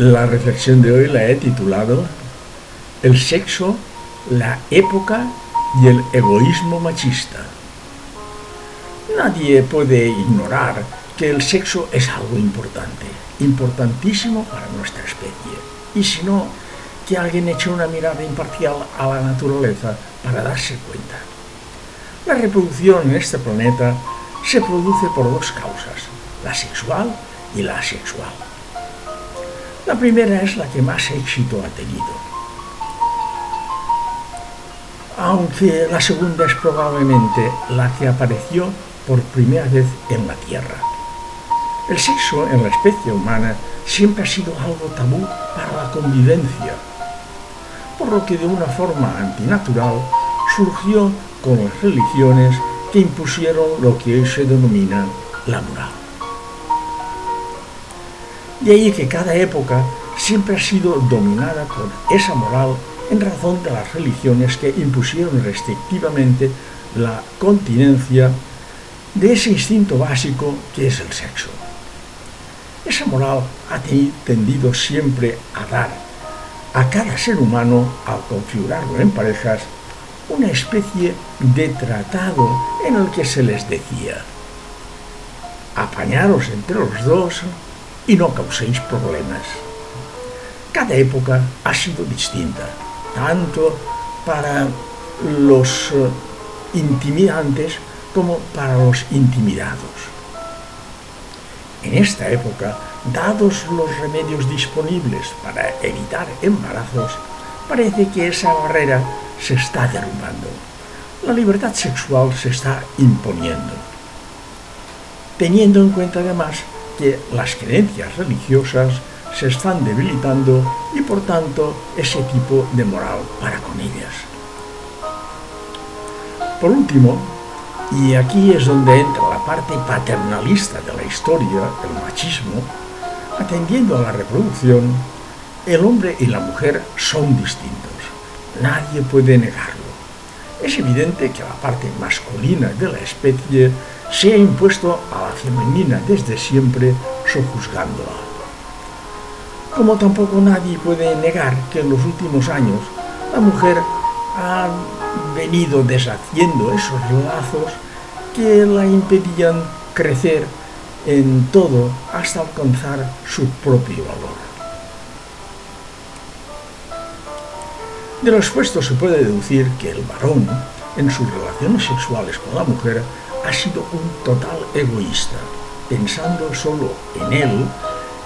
La reflexión de hoy la he titulado El sexo, la época y el egoísmo machista. Nadie puede ignorar que el sexo es algo importante, importantísimo para nuestra especie. Y si no, que alguien eche una mirada imparcial a la naturaleza para darse cuenta. La reproducción en este planeta se produce por dos causas, la sexual y la asexual. La primera es la que más éxito ha tenido, aunque la segunda es probablemente la que apareció por primera vez en la Tierra. El sexo en la especie humana siempre ha sido algo tabú para la convivencia, por lo que de una forma antinatural surgió con las religiones que impusieron lo que hoy se denomina la moral. De ahí que cada época siempre ha sido dominada por esa moral en razón de las religiones que impusieron restrictivamente la continencia de ese instinto básico que es el sexo. Esa moral ha tendido siempre a dar a cada ser humano, al configurarlo en parejas, una especie de tratado en el que se les decía: apañaros entre los dos y no causéis problemas. Cada época ha sido distinta, tanto para los intimidantes como para los intimidados. En esta época, dados los remedios disponibles para evitar embarazos, parece que esa barrera se está derrumbando. La libertad sexual se está imponiendo, teniendo en cuenta además que las creencias religiosas se están debilitando y por tanto ese tipo de moral para con ellas. Por último, y aquí es donde entra la parte paternalista de la historia, el machismo, atendiendo a la reproducción, el hombre y la mujer son distintos. Nadie puede negarlo. Es evidente que la parte masculina de la especie se ha impuesto a la femenina desde siempre, sojuzgándola. Como tampoco nadie puede negar que en los últimos años la mujer ha venido deshaciendo esos lazos que la impedían crecer en todo hasta alcanzar su propio valor. De lo expuesto se puede deducir que el varón, en sus relaciones sexuales con la mujer, ha sido un total egoísta, pensando solo en él,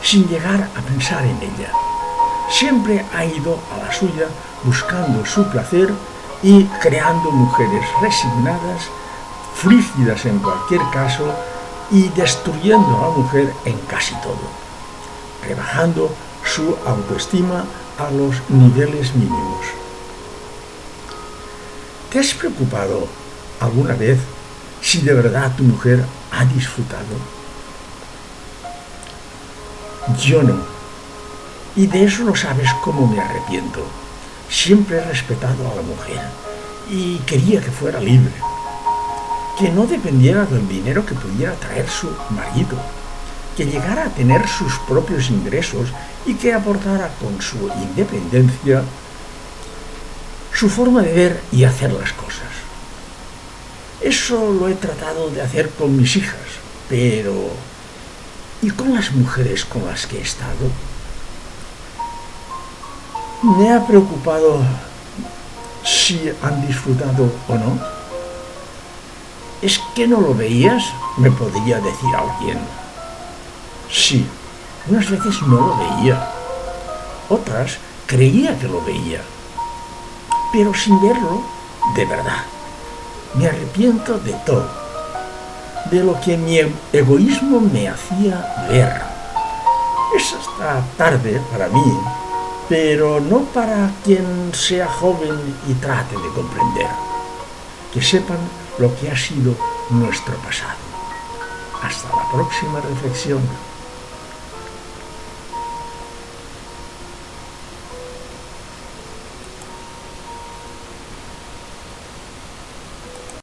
sin llegar a pensar en ella. Siempre ha ido a la suya buscando su placer y creando mujeres resignadas, frígidas en cualquier caso y destruyendo a la mujer en casi todo, rebajando su autoestima a los niveles mínimos. ¿Te has preocupado alguna vez si de verdad tu mujer ha disfrutado? Yo no. Y de eso no sabes cómo me arrepiento. Siempre he respetado a la mujer y quería que fuera libre, que no dependiera del dinero que pudiera traer su marido, que llegara a tener sus propios ingresos y que aportara con su independencia su forma de ver y hacer las cosas. Eso lo he tratado de hacer con mis hijas, pero ¿y con las mujeres con las que he estado? Me ha preocupado si han disfrutado o no. ¿Es que no lo veías?, me podría decir alguien. Sí, unas veces no lo veía, otras creía que lo veía, pero sin verlo, de verdad, me arrepiento de todo, de lo que mi egoísmo me hacía ver. Es hasta tarde para mí, pero no para quien sea joven y trate de comprender. Que sepan lo que ha sido nuestro pasado. Hasta la próxima reflexión.